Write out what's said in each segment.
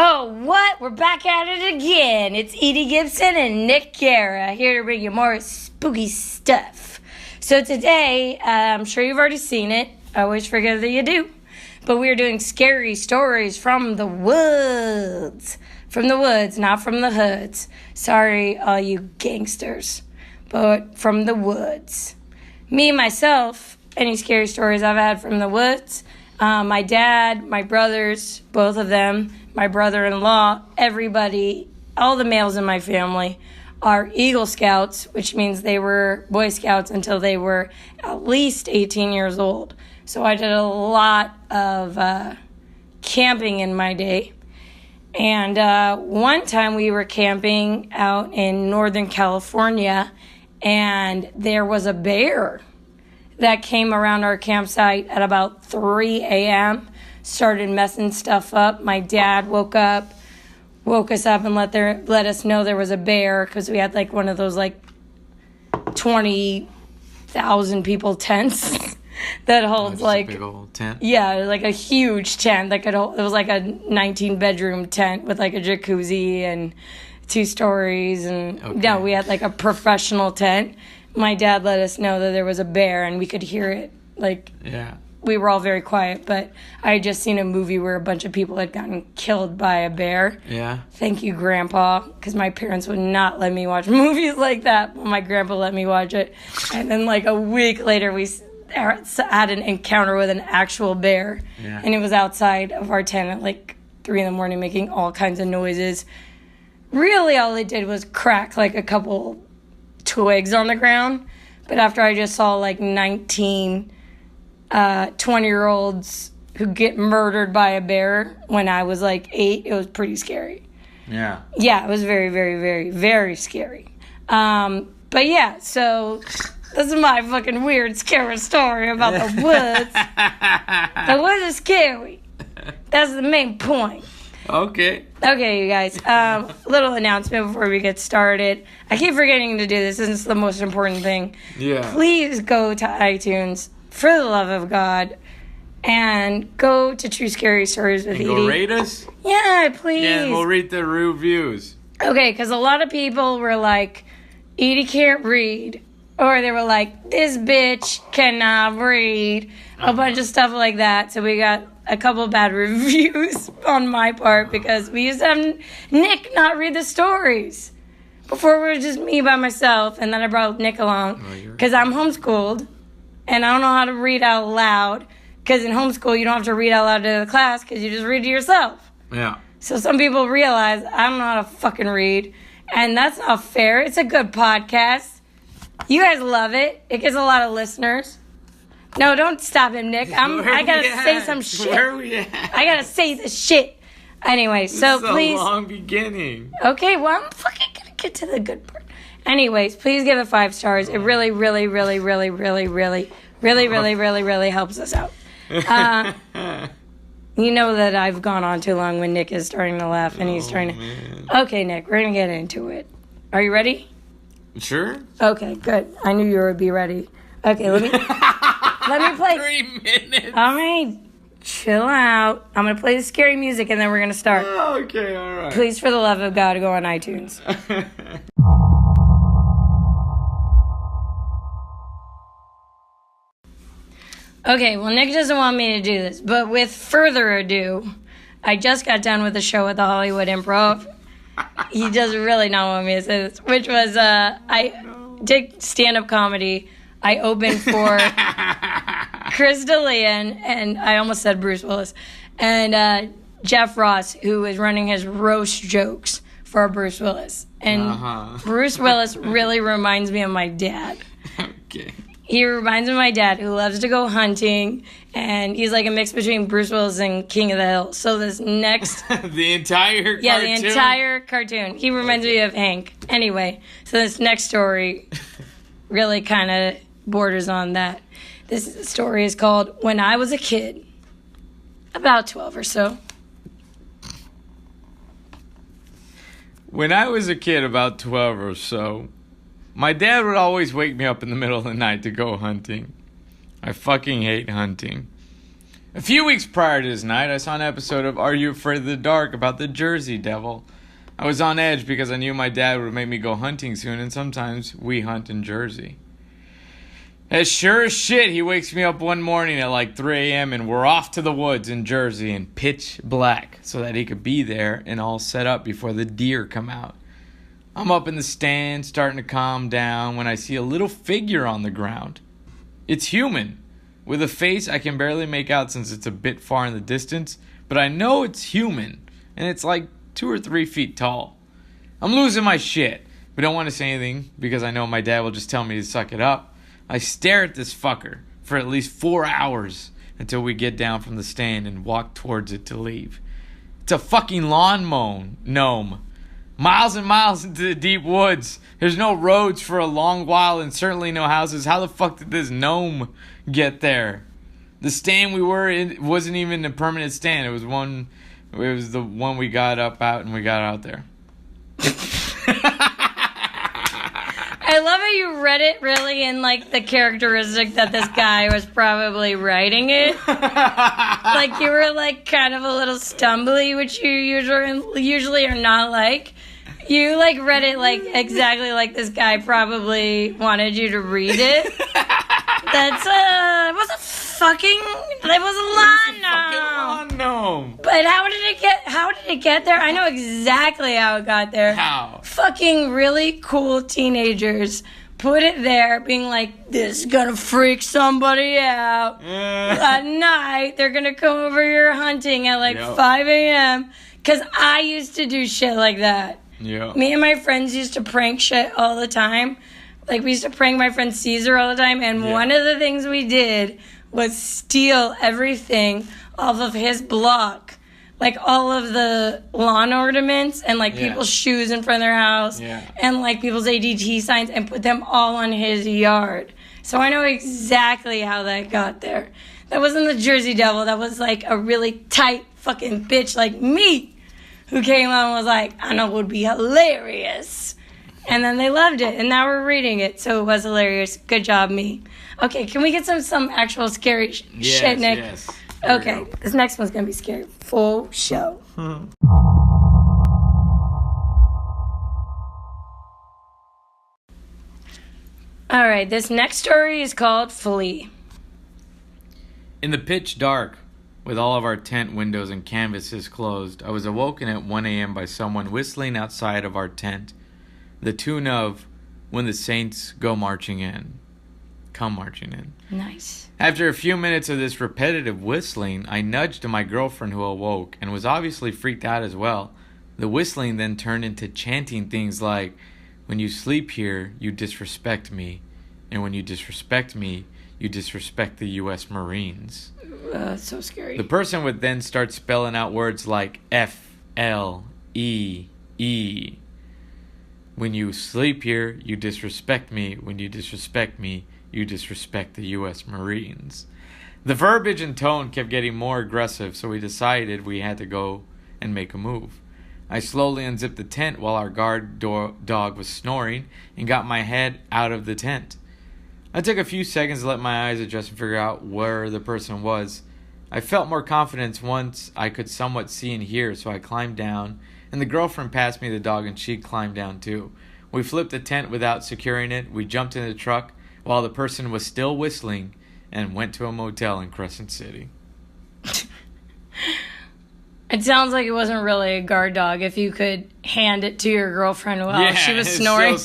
Oh, what? We're back at it again. It's Edi Gibson and Nick Guerra here to bring you more spooky stuff. So today, I'm sure you've already seen it. I always forget that you do. But we're doing scary stories from the woods. From the woods, not from the hoods. Sorry, all you gangsters. But from the woods. Me, myself, any scary stories I've had from the woods. My dad, my brothers, both of them, my brother-in-law, everybody, all the males in my family are Eagle Scouts, which means they were Boy Scouts until they were at least 18 years old. So I did a lot of camping in my day. And one time we were camping out in Northern California, and there was a bear that came around our campsite at about 3 a.m., started messing stuff up. My dad woke us up and let us know there was a bear, because we had like one of those like 20,000 people tents that holds like a big old tent. Yeah, like a huge tent that could hold. It was like a 19-bedroom tent with like a jacuzzi and 2 stories, and no, we had like a professional tent. My dad let us know that there was a bear, and we could hear it. Like, yeah, we were all very quiet, but I had just seen a movie where a bunch of people had gotten killed by a bear. Yeah. Thank you, Grandpa, because my parents would not let me watch movies like that, but my grandpa let me watch it. And then like a week later, we had an encounter with an actual bear, and it was outside of our tent at like 3 a.m. making all kinds of noises. Really, all it did was crack like a couple twigs on the ground, but after I just saw like 19 20-year-olds who get murdered by a bear when I was like 8, it was pretty scary. Yeah, it was very, very, very, very scary. But yeah, so this is my fucking weird, scary story about the woods. The woods are scary. That's the main point. Okay, you guys. Little announcement before we get started. I keep forgetting to do this. This is the most important thing. Yeah. Please go to iTunes, for the love of God, and go to True Scary Stories with Edi. Go rate us? Yeah, please. Yeah, and we'll read the reviews. Okay, because a lot of people were like, Edi can't read. Or they were like, this bitch cannot read. A bunch of stuff like that. So we got a couple bad reviews on my part because we used to have Nick not read the stories. Before it was just me by myself, and then I brought Nick along because I'm homeschooled and I don't know how to read out loud, because in homeschool you don't have to read out loud to the class because you just read to yourself. Yeah. So some people realize I don't know how to fucking read, and that's not fair. It's a good podcast. You guys love it. It gets a lot of listeners. No, don't stop him, Nick. I gotta say some shit. Where are we at? I gotta say this shit. Anyway, so please. It's a long beginning. Okay, well, I'm fucking gonna get to the good part. Anyways, please give it 5 stars. It really, really, really, really, really, really, really, really, really, really helps us out. You know that I've gone on too long when Nick is starting to laugh and he's trying to. Man. Okay, Nick, we're gonna get into it. Are you ready? Sure. Okay, good. I knew you would be ready. Okay, let me play. 3 minutes. All right, chill out. I'm gonna play the scary music and then we're gonna start. Okay, all right. Please, for the love of God, go on iTunes. Okay, well, Nick doesn't want me to do this, but with further ado, I just got done with a show at the Hollywood Improv. He does really not want me to say this, which was, I did stand-up comedy. I opened for Chris D'Elia and I almost said Bruce Willis, and Jeff Ross, who was running his roast jokes for Bruce Willis. And Bruce Willis really reminds me of my dad. Okay. He reminds me of my dad, who loves to go hunting, and he's like a mix between Bruce Willis and King of the Hill. So this next... the entire cartoon? Yeah, the entire cartoon. He reminds me of Hank. Anyway, so this next story really kind of borders on that. This story is called When I Was a Kid. About 12 or so. When I was a kid, about 12 or so, my dad would always wake me up in the middle of the night to go hunting. I fucking hate hunting. A few weeks prior to this night, I saw an episode of Are You Afraid of the Dark about the Jersey Devil. I was on edge because I knew my dad would make me go hunting soon, and sometimes we hunt in Jersey. As sure as shit, he wakes me up one morning at like 3 a.m. and we're off to the woods in Jersey in pitch black so that he could be there and all set up before the deer come out. I'm up in the stand starting to calm down when I see a little figure on the ground. It's human, with a face I can barely make out since it's a bit far in the distance, but I know it's human, and it's like 2 or 3 feet tall. I'm losing my shit, but don't want to say anything because I know my dad will just tell me to suck it up. I stare at this fucker for at least 4 hours until we get down from the stand and walk towards it to leave. It's a fucking gnome. Miles and miles into the deep woods. There's no roads for a long while and certainly no houses. How the fuck did this gnome get there? The stand we were in wasn't even a permanent stand. It was the one we got out there. I love how you read it really in like the characteristic that this guy was probably writing it. Like you were like kind of a little stumbly, which you usually are not like. You like read it like exactly like this guy probably wanted you to read it. It was a lawn gnome. But how did it get there? I know exactly how it got there. How? Fucking really cool teenagers put it there being like, this is gonna freak somebody out. At night, they're gonna come over here hunting at like 5 a.m. Because I used to do shit like that. Yeah. Me and my friends used to prank shit all the time. Like, we used to prank my friend Caesar all the time. And one of the things we did was steal everything off of his block. Like, all of the lawn ornaments and, like, people's shoes in front of their house. Yeah. And, like, people's ADT signs and put them all on his yard. So I know exactly how that got there. That wasn't the Jersey Devil. That was, like, a really tight fucking bitch like me who came on and was like, I know it would be hilarious. And then they loved it. And now we're reading it. So it was hilarious. Good job, me. Okay, can we get some actual scary shit, Nick? Yes. Okay, this next one's going to be scary. Full show. All right, this next story is called Flea. In the pitch dark, with all of our tent windows and canvases closed, I was awoken at 1 a.m. by someone whistling outside of our tent, the tune of When the Saints Go Marching In. Come marching in. Nice. After a few minutes of this repetitive whistling, I nudged my girlfriend who awoke and was obviously freaked out as well. The whistling then turned into chanting things like, when you sleep here, you disrespect me, and when you disrespect me, you disrespect the U.S. Marines. So scary. The person would then start spelling out words like F-L-E-E. When you sleep here, you disrespect me. When you disrespect me, you disrespect the U.S. Marines. The verbiage and tone kept getting more aggressive, so we decided we had to go and make a move. I slowly unzipped the tent while our guard dog was snoring and got my head out of the tent. I took a few seconds to let my eyes adjust and figure out where the person was. I felt more confidence once I could somewhat see and hear, so I climbed down, and the girlfriend passed me the dog and she climbed down too. We flipped the tent without securing it, we jumped in the truck while the person was still whistling, and went to a motel in Crescent City. It sounds like it wasn't really a guard dog if you could hand it to your girlfriend while she was snoring.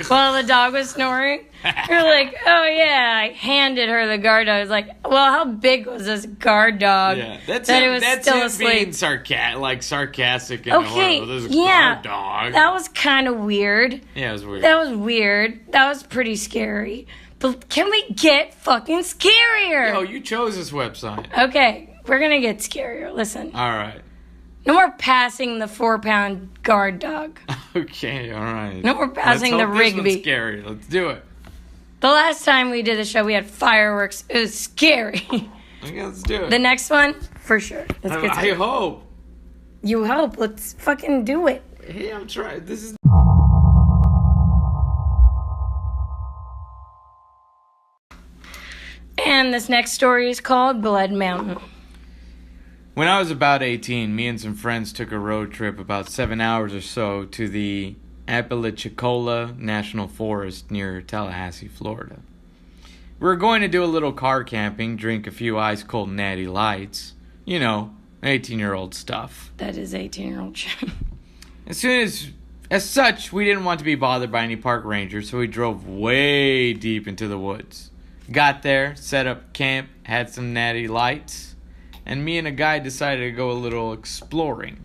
While the dog was snoring. You're like, oh yeah, I handed her the guard dog. I was like, well, how big was this guard dog that's that it was still asleep? Being sarcastic and horrible. This is guard dog. That was kind of weird. Yeah, it was weird. That was weird. That was pretty scary. But can we get fucking scarier? Yo, you chose this website. Okay, we're going to get scarier. Listen. All right. No more passing the 4-pound guard dog. Okay, all right. No more passing the Rigby. This one's scary. Let's do it. The last time we did a show, we had fireworks. It was scary. Okay, let's do it. The next one, for sure. I hope. You hope. Let's fucking do it. Hey, I'm trying. This is... And this next story is called Blood Mountain. When I was about 18, me and some friends took a road trip about 7 hours or so to the Apalachicola National Forest near Tallahassee, Florida. We were going to do a little car camping, drink a few ice-cold natty lights. 18-year-old stuff. That is 18-year-old shit. As such, we didn't want to be bothered by any park rangers, so we drove way deep into the woods. Got there, set up camp, had some natty lights, and me and a guy decided to go a little exploring.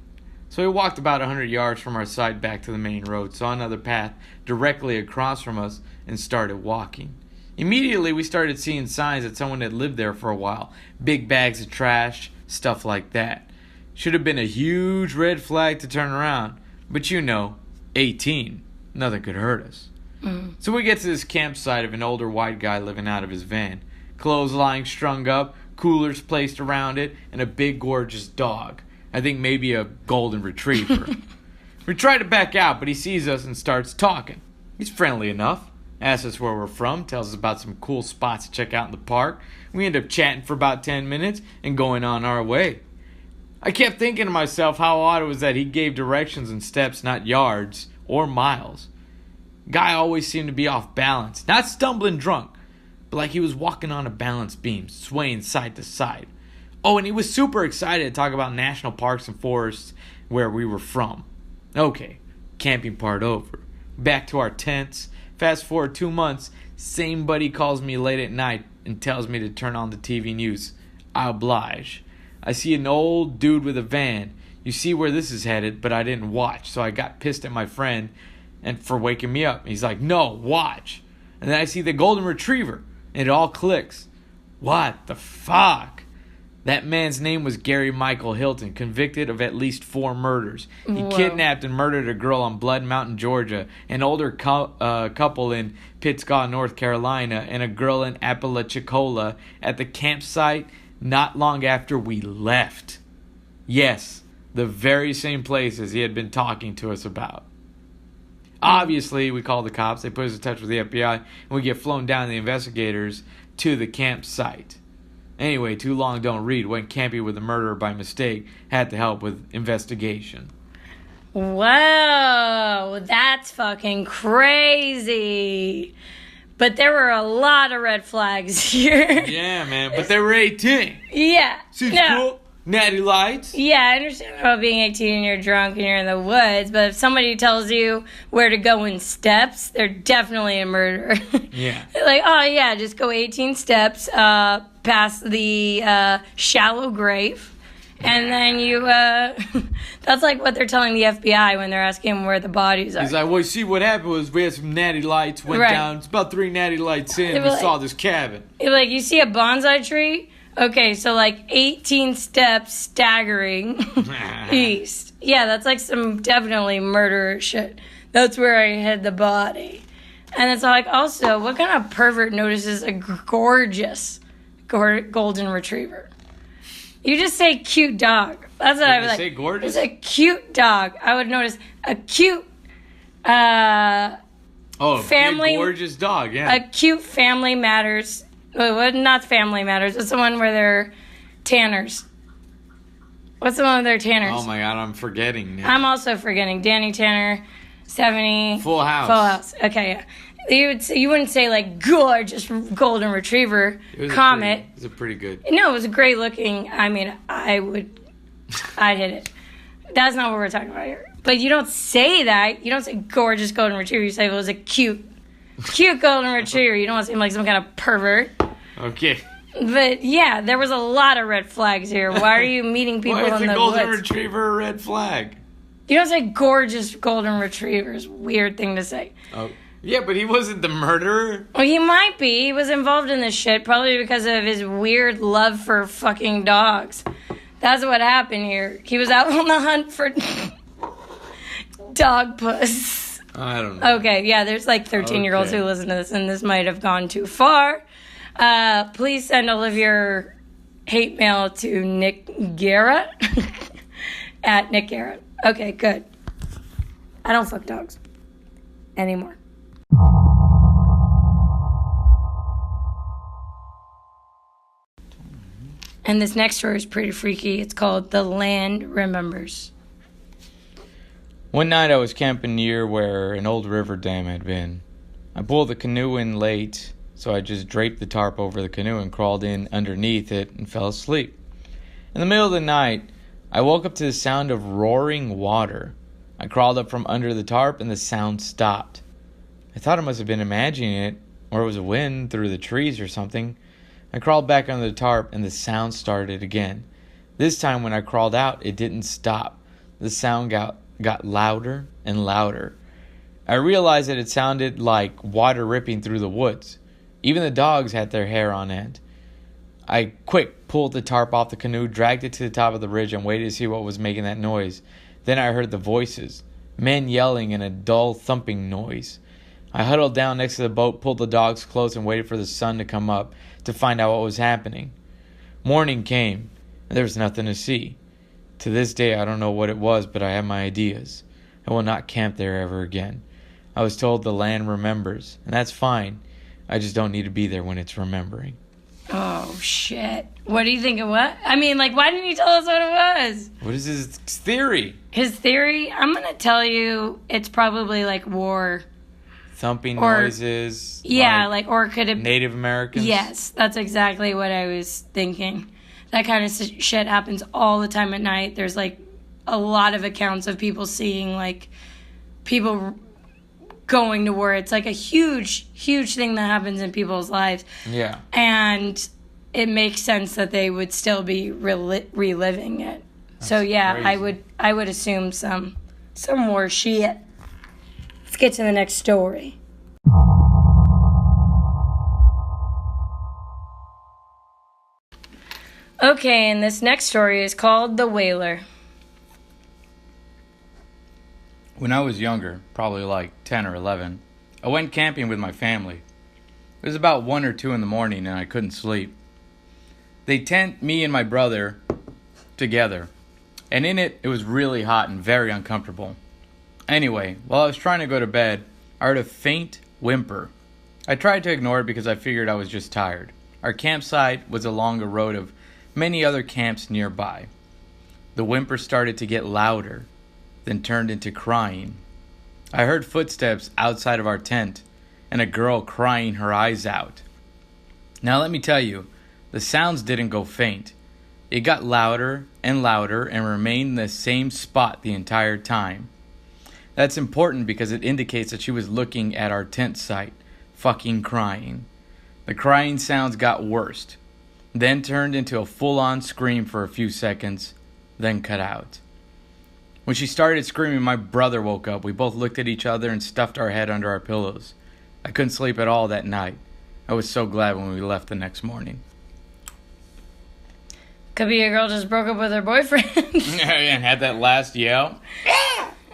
So we walked about 100 yards from our site back to the main road, saw another path directly across from us, and started walking. Immediately, we started seeing signs that someone had lived there for a while. Big bags of trash, stuff like that. Should have been a huge red flag to turn around, but 18, nothing could hurt us. So we get to this campsite of an older white guy living out of his van. Clothes lying strung up, coolers placed around it, and a big gorgeous dog. I think maybe a golden retriever. We try to back out, but he sees us and starts talking. He's friendly enough. Asks us where we're from, tells us about some cool spots to check out in the park. We end up chatting for about 10 minutes and going on our way. I kept thinking to myself how odd it was that he gave directions and steps, not yards or miles. Guy always seemed to be off balance, not stumbling drunk, but like he was walking on a balance beam, swaying side to side. Oh, and he was super excited to talk about national parks and forests where we were from. Okay, camping part over. Back to our tents. Fast forward 2 months, same buddy calls me late at night and tells me to turn on the TV news. I oblige. I see an old dude with a van. You see where this is headed, but I didn't watch, so I got pissed at my friend and for waking me up. He's like, no, watch. And then I see the golden retriever, and it all clicks. What the fuck? That man's name was Gary Michael Hilton, convicted of at least 4 murders. He kidnapped and murdered a girl on Blood Mountain, Georgia, an older couple in Pittsburgh, North Carolina, and a girl in Apalachicola at the campsite not long after we left. Yes, the very same places he had been talking to us about. Obviously, we called the cops. They put us in touch with the FBI, and we get flown down the investigators to the campsite. Anyway, too long don't read. Went camping with a murderer by mistake. Had to help with investigation. Whoa, that's fucking crazy. But there were a lot of red flags here. Yeah, man, but they were 18. Yeah. Seems cool. Natty lights. Yeah, I understand about being 18 and you're drunk and you're in the woods, but if somebody tells you where to go in steps, they're definitely a murderer. Yeah. They're like, oh yeah, just go 18 steps past the shallow grave, and then you, that's like what they're telling the FBI when they're asking them where the bodies are. He's like, well, see, what happened was we had some natty lights, went down, it's about 3 natty lights in, we saw this cabin. Like, you see a bonsai tree? Okay, so 18 steps staggering east. Yeah, that's like some definitely murderer shit. That's where I hid the body. And it's like, also, what kind of pervert notices a gorgeous golden retriever? You just say cute dog. That's what I would like. Say gorgeous? It's a cute dog. I would notice a cute family. Big, gorgeous dog, yeah. A cute Family Matters. Well, not Family Matters. It's the one where they're tanners. What's the one where they're tanners? Oh my god, I'm forgetting now. I'm also forgetting. Danny Tanner, 70. Full House. Full House. Okay, yeah. You wouldn't say gorgeous golden retriever comet. It was pretty good. No, it was a great looking. I mean, I'd hit it. That's not what we're talking about here. But you don't say that. You don't say gorgeous golden retriever. You say it was a cute golden retriever. You don't want to seem like some kind of pervert. Okay. But yeah, there was a lot of red flags here. Why are you meeting people in the woods? Why is a golden retriever a red flag? You don't say gorgeous golden retrievers. Weird thing to say. Oh. Yeah, but he wasn't the murderer. Well, he might be. He was involved in this shit, probably because of his weird love for fucking dogs. That's what happened here. He was out on the hunt for dog puss. I don't know. Okay, yeah, there's 13-year-olds who listen to this, and this might have gone too far. Please send all of your hate mail to Nick Guerra at Nick Guerra. Okay, good. I don't fuck dogs anymore. And this next story is pretty freaky. It's called The Land Remembers. One night I was camping near where an old river dam had been. I pulled the canoe in late, so I just draped the tarp over the canoe and crawled in underneath it and fell asleep. In the middle of the night, I woke up to the sound of roaring water. I crawled up from under the tarp and the sound stopped. I thought I must have been imagining it, or it was a wind through the trees or something. I crawled back under the tarp and the sound started again. This time when I crawled out, it didn't stop. The sound got louder and louder. I realized that it sounded like water ripping through the woods. Even the dogs had their hair on end. I quick pulled the tarp off the canoe, dragged it to the top of the ridge, and waited to see what was making that noise. Then I heard the voices, men yelling and a dull thumping noise. I huddled down next to the boat, pulled the dogs close, and waited for the sun to come up to find out what was happening. Morning came, and there was nothing to see. To this day, I don't know what it was, but I have my ideas. I will not camp there ever again. I was told the land remembers, and that's fine. I just don't need to be there when it's remembering. Oh, shit. What do you think it was? I mean, like, why didn't he tell us what it was? What is his theory? His theory? I'm going to tell you it's probably, like, war. Thumping noises. Yeah, or could it... Native Americans? Yes, that's exactly what I was thinking. That kind of shit happens all the time at night. There's, like, a lot of accounts of people seeing, like, people going to war. It's, like, a huge, huge thing that happens in people's lives. Yeah. And it makes sense that they would still be reliving it. That's so, yeah, crazy. I would assume some more shit. Let's get to the next story. Okay, and this next story is called The Whaler. When I was younger, probably like 10 or 11, I went camping with my family. It was about 1 or 2 in the morning and I couldn't sleep. They tent me and my brother together, and in it was really hot and very uncomfortable. Anyway, while I was trying to go to bed, I heard a faint whimper. I tried to ignore it because I figured I was just tired. Our campsite was along a road of many other camps nearby. The whimper started to get louder, then turned into crying. I heard footsteps outside of our tent, and a girl crying her eyes out. Now let me tell you, the sounds didn't go faint. It got louder and louder and remained in the same spot the entire time. That's important because it indicates that she was looking at our tent site, fucking crying. The crying sounds got worse, then turned into a full-on scream for a few seconds, then cut out. When she started screaming, my brother woke up. We both looked at each other and stuffed our head under our pillows. I couldn't sleep at all that night. I was so glad when we left the next morning. Could be a girl just broke up with her boyfriend. And had that last yell.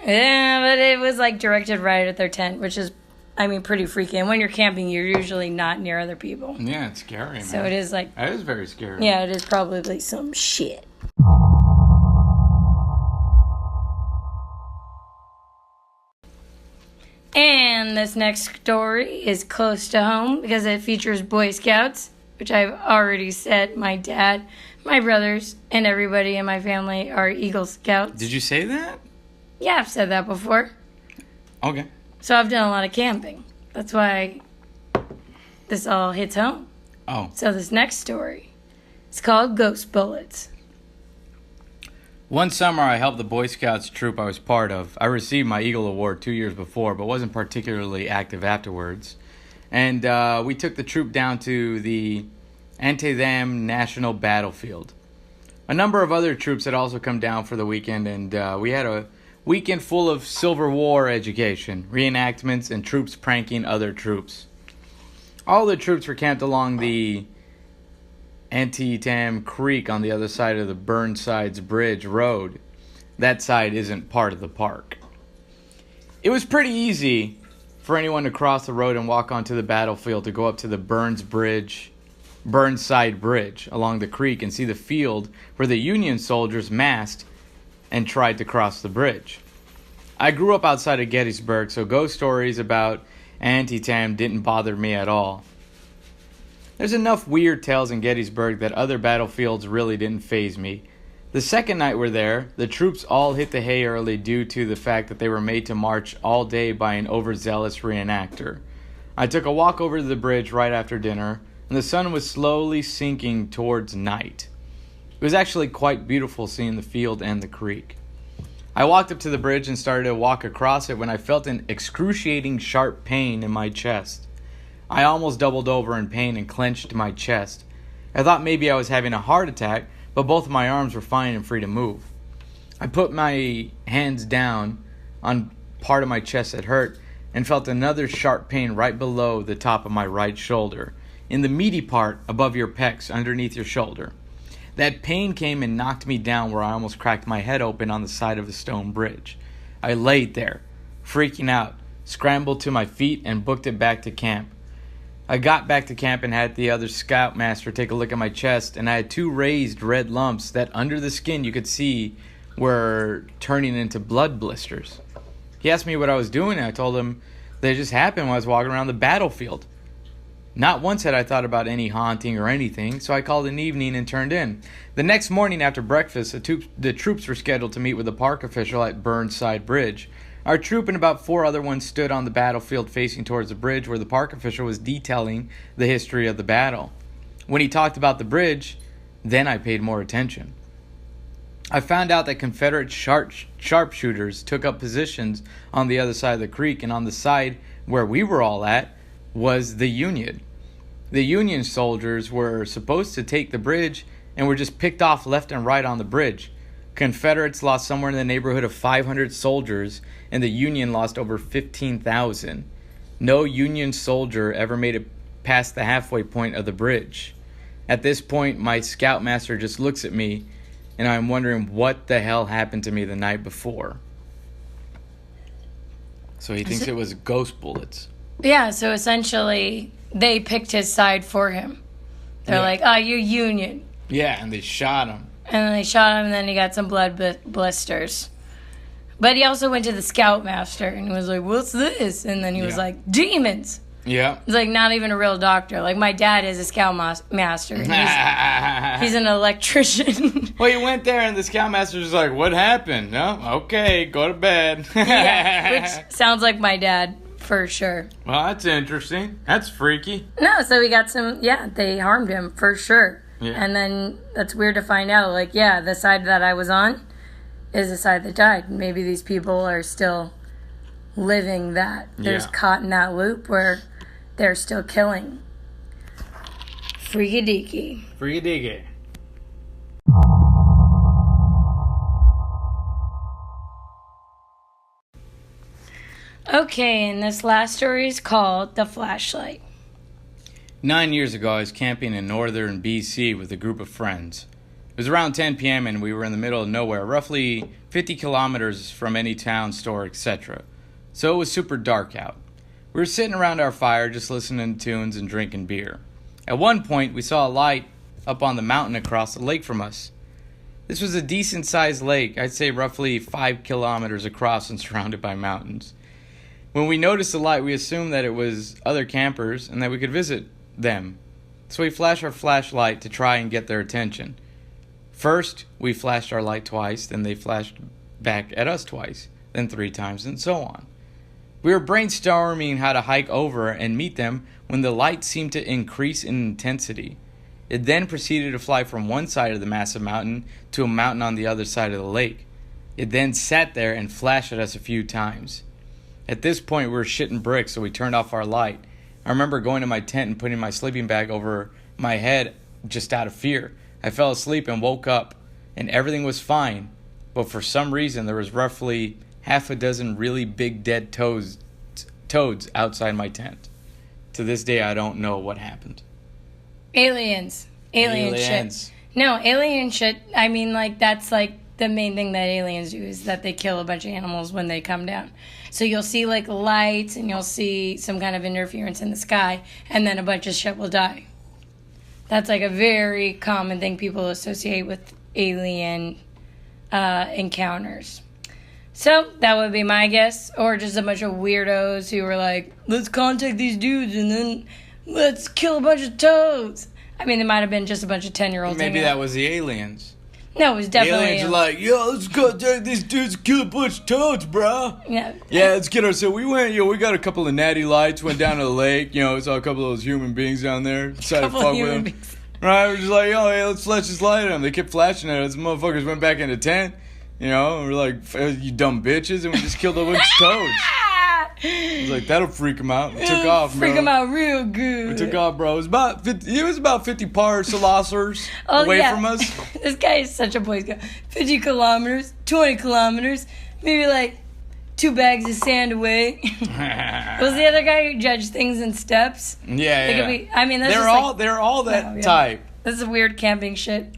Yeah, but it was like directed right at their tent, which is, I mean, pretty freaky. And when you're camping, you're usually not near other people. Yeah, it's scary, man. So it is like... That is very scary. Yeah, it is probably some shit. And this next story is close to home because it features Boy Scouts, which I've already said. My dad, my brothers, and everybody in my family are Eagle Scouts. Did you say that? Yeah, I've said that before. Okay. So I've done a lot of camping. That's why this all hits home. Oh. So this next story is called Ghost Bullets. One summer, I helped the Boy Scouts troop I was part of. I received my Eagle Award 2 years before, but wasn't particularly active afterwards. And we took the troop down to the Antietam National Battlefield. A number of other troops had also come down for the weekend, and we had a weekend full of Civil War education, reenactments, and troops pranking other troops. All the troops were camped along the Antietam Creek on the other side of the Burnsides Bridge Road. That side isn't part of the park. It was pretty easy for anyone to cross the road and walk onto the battlefield to go up to the Burnside Bridge along the creek and see the field where the Union soldiers massed and tried to cross the bridge. I grew up outside of Gettysburg, so ghost stories about Antietam didn't bother me at all. There's enough weird tales in Gettysburg that other battlefields really didn't faze me. The second night we're there, the troops all hit the hay early due to the fact that they were made to march all day by an overzealous reenactor. I took a walk over to the bridge right after dinner, and the sun was slowly sinking towards night. It was actually quite beautiful seeing the field and the creek. I walked up to the bridge and started to walk across it when I felt an excruciating sharp pain in my chest. I almost doubled over in pain and clenched my chest. I thought maybe I was having a heart attack, but both of my arms were fine and free to move. I put my hands down on part of my chest that hurt and felt another sharp pain right below the top of my right shoulder, in the meaty part above your pecs underneath your shoulder. That pain came and knocked me down where I almost cracked my head open on the side of the stone bridge. I laid there, freaking out, scrambled to my feet and booked it back to camp. I got back to camp and had the other scoutmaster take a look at my chest, and I had 2 raised red lumps that under the skin you could see were turning into blood blisters. He asked me what I was doing, and I told him that it just happened when I was walking around the battlefield. Not once had I thought about any haunting or anything, so I called an evening and turned in. The next morning after breakfast, the troops were scheduled to meet with a park official at Burnside Bridge. Our troop and about 4 other ones stood on the battlefield facing towards the bridge where the park official was detailing the history of the battle. When he talked about the bridge, then I paid more attention. I found out that Confederate sharpshooters took up positions on the other side of the creek, and on the side where we were all at was the Union. The Union soldiers were supposed to take the bridge and were just picked off left and right on the bridge. Confederates lost somewhere in the neighborhood of 500 soldiers, and the Union lost over 15,000. No Union soldier ever made it past the halfway point of the bridge. At this point, my scoutmaster just looks at me, and I'm wondering what the hell happened to me the night before. So he thinks it was ghost bullets. Yeah, so essentially, they picked his side for him. They're like, you're Union. Yeah, and they shot him. And then they shot him, and then he got some blood blisters. But he also went to the scoutmaster, and he was like, what's this? And then he was like, demons. Yeah. He's like, not even a real doctor. Like, my dad is a scoutmaster. He's an electrician. Well, he went there, and the scoutmaster was like, what happened? No? Okay, go to bed. Yeah, which sounds like my dad, for sure. Well, that's interesting. That's freaky. No, so we got they harmed him, for sure. Yeah. And then that's weird to find out. Like, the side that I was on is the side that died. Maybe these people are still living that. They're just caught in that loop where they're still killing. Freaky-deaky. Freaky-deaky. Okay, and this last story is called The Flashlight. 9 years ago, I was camping in northern BC with a group of friends. It was around 10 p.m. and we were in the middle of nowhere, roughly 50 kilometers from any town, store, etc. So it was super dark out. We were sitting around our fire just listening to tunes and drinking beer. At one point, we saw a light up on the mountain across the lake from us. This was a decent-sized lake, I'd say roughly 5 kilometers across and surrounded by mountains. When we noticed the light, we assumed that it was other campers and that we could visit them. So we flashed our flashlight to try and get their attention. First, we flashed our light twice, then they flashed back at us twice, then 3 times, and so on. We were brainstorming how to hike over and meet them when the light seemed to increase in intensity. It then proceeded to fly from one side of the massive mountain to a mountain on the other side of the lake. It then sat there and flashed at us a few times. At this point, we were shitting bricks, so we turned off our light. I remember going to my tent and putting my sleeping bag over my head just out of fear. I fell asleep and woke up, and everything was fine. But for some reason, there was roughly half a dozen really big dead toads outside my tent. To this day, I don't know what happened. Aliens. Alien shit. No, alien shit. I mean, like, that's like the main thing that aliens do is that they kill a bunch of animals when they come down. So you'll see like lights and you'll see some kind of interference in the sky, and then a bunch of shit will die. That's like a very common thing people associate with alien encounters. So that would be my guess, or just a bunch of weirdos who were like, let's contact these dudes and then let's kill a bunch of toads. I mean, there might have been just a bunch of 10-year-olds. Maybe that was the aliens. No, it was definitely aliens are like, yo, let's go take these dudes kill a bunch of toads, bro. Yeah, let's get ourselves. We went, we got a couple of natty lights, went down to the lake, saw a couple of those human beings down there, decided to fuck with them. Right, we're just like, hey, let's flash this light at them. They kept flashing at us. The motherfuckers went back in the tent, and we're like, you dumb bitches, and we just killed a bunch of toads. I was like, that'll freak them out. We took off, bro. Freak them out real good. We took off, bro. It was about 50 par saucers away from us. This guy is such a Boy Scout. 50 kilometers, 20 kilometers, maybe like 2 bags of sand away. Was the other guy who judged things in steps? Yeah. They're all that type. This is weird camping shit.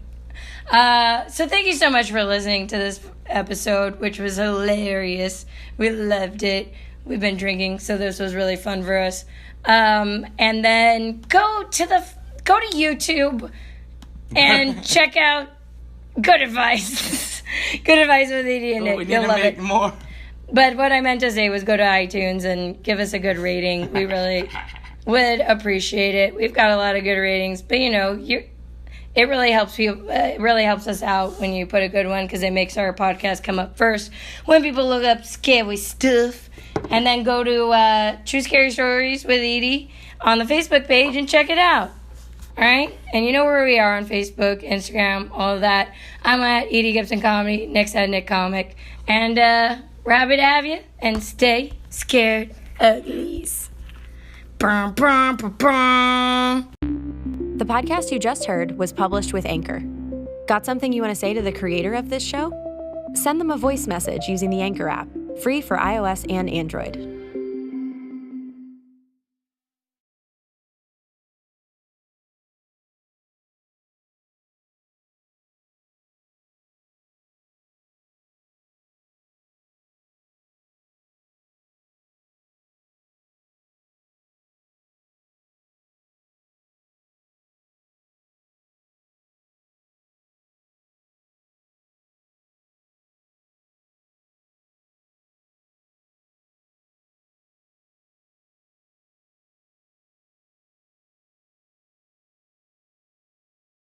So thank you so much for listening to this episode, which was hilarious. We loved it. We've been drinking, so this was really fun for us. And then go to YouTube and check out Good Advice. Good Advice with Edi and Nick. We need to make more. But what I meant to say was go to iTunes and give us a good rating. We really would appreciate it. We've got a lot of good ratings, but it really helps people. It really helps us out when you put a good one, because it makes our podcast come up first when people look up scary stuff. And then go to True Scary Stories with Edi on the Facebook page and check it out. All right? And you know where we are on Facebook, Instagram, all of that. I'm at Edi Gibson Comedy. Nick's at Nick Comic. And happy to have you. And stay scared uglies. Brum, brum, brum, brum. The podcast you just heard was published with Anchor. Got something you want to say to the creator of this show? Send them a voice message using the Anchor app, free for iOS and Android.